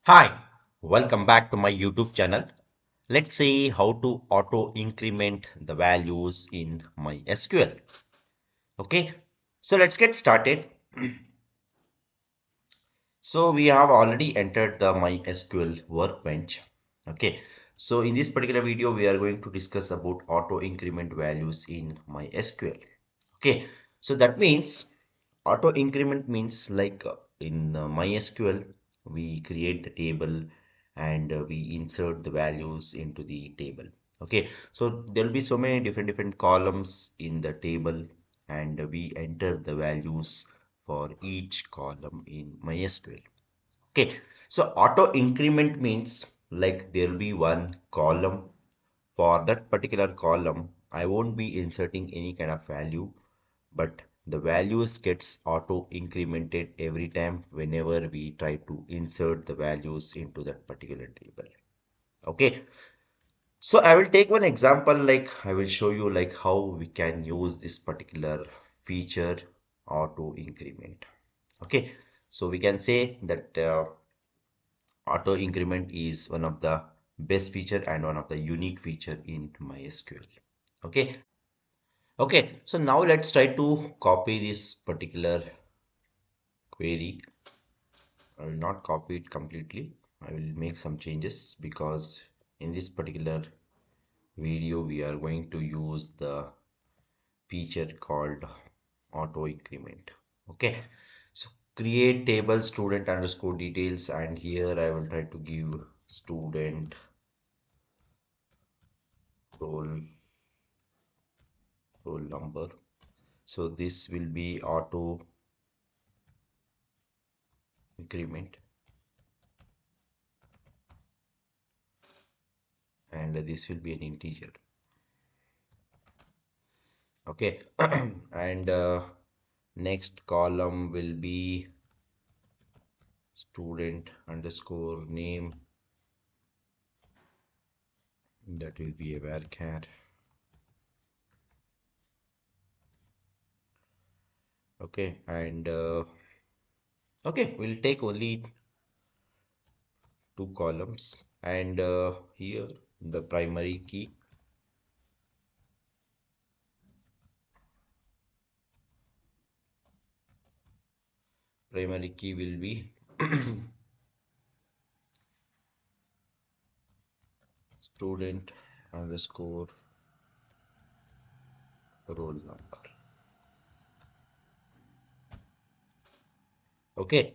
Hi, welcome back to my YouTube channel. Let's see how to auto increment the values in MySQL. Okay, so let's get started. So we have already entered the MySQL workbench. Okay, so in this particular video, we are going to discuss about auto increment values in MySQL. Okay, so that means auto increment means like in MySQL, we create the table and we insert the values into the table. Okay, so there will be so many different columns in the table and we enter the values for each column in MySQL. Okay, so auto increment means like there will be one column. For that particular column, I won't be inserting any kind of value, but the values gets auto incremented every time whenever we try to insert the values into that particular table. Okay, so I will take one example, like I will show you like how we can use this particular feature auto increment. Okay, so we can say that auto increment is one of the best feature and one of the unique feature in MySQL. Okay, okay, so now let's try to copy this particular query. I will not copy it completely. I will make some changes because in this particular video we are going to use the feature called auto increment. Okay, so create table student underscore details, and here I will try to give student roll number. So this will be auto increment, and this will be an integer. Okay, and next column will be student underscore name, that will be a varchar. Okay, and okay, we'll take only two columns, and here the primary key will be student underscore roll number. Okay,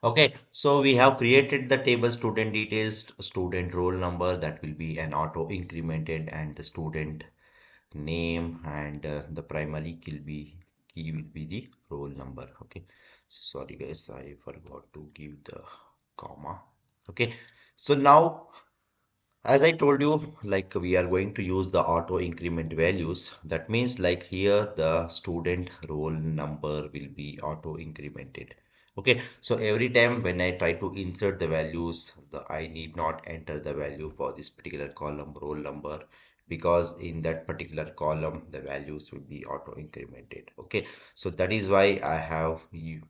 okay, so we have created the table student details, student roll number, that will be an auto incremented, and the student name, and the primary key will be the roll number. Okay, so sorry guys, I forgot to give the comma. Okay, so now as I told you, like we are going to use the auto increment values. That means like here the student roll number will be auto incremented. Okay, so every time when I try to insert the values, I need not enter the value for this particular column roll number, because in that particular column the values will be auto incremented. Okay, so that is why I have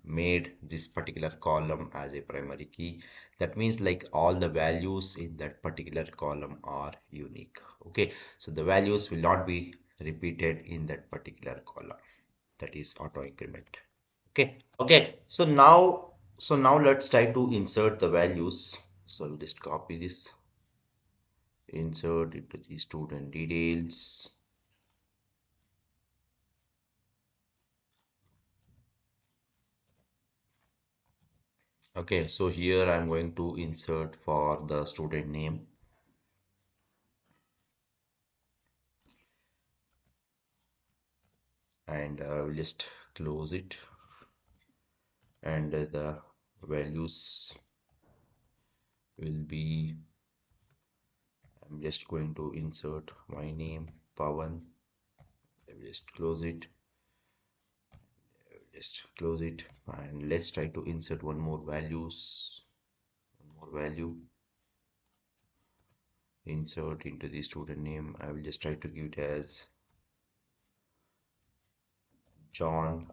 made this particular column as a primary key. That means like all the values in that particular column are unique. Okay, so the values will not be repeated in that particular column. That is auto increment. Okay, okay, so now let's try to insert the values. So I'll just copy this, insert into the student details. Okay, so here I'm going to insert for the student name, and I will just close it, and the values will be, I'm just going to insert my name Pavan. I will just close it, and let's try to insert one more value, insert into the student name. I will just try to give it as John.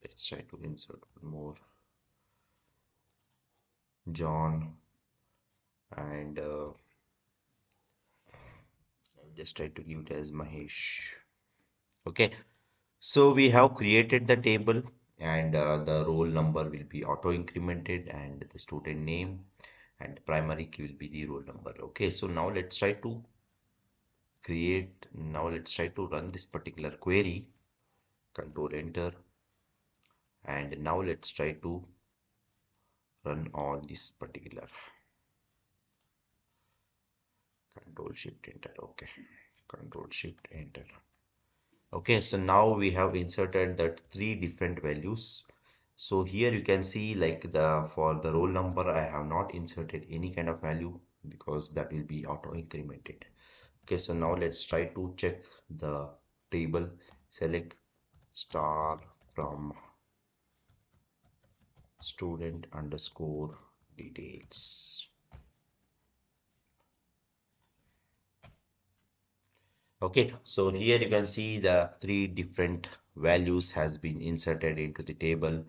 Let's try to insert one more. John, and I'll just try to give it as Mahesh. Okay, so we have created the table, and the roll number will be auto incremented, and the student name and primary key will be the roll number. Okay, so now let's try to run this particular query. Control enter, and now let's try to run on this particular. Control shift enter. Okay, control shift enter. Okay, so now we have inserted that three different values. So here you can see, like, the for the roll number I have not inserted any kind of value because that will be auto incremented. Okay, so now let's try to check the table. Select star from student underscore details. Okay, so here you can see the three different values has been inserted into the table,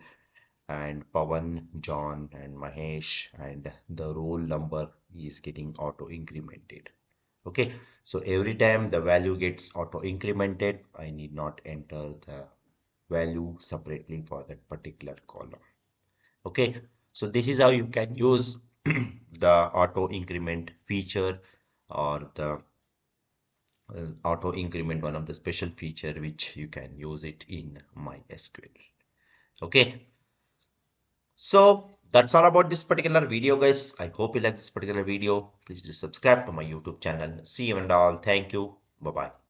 and Pawan, John, and Mahesh, and the roll number is getting auto incremented. Okay, so every time the value gets auto incremented, I need not enter the value separately for that particular column. Okay, so this is how you can use the auto increment feature, or the auto increment, one of the special feature which you can use it in MySQL. Okay, so that's all about this particular video, guys. I hope you like this particular video. Please do subscribe to my YouTube channel. See you and all. Thank you. Bye bye.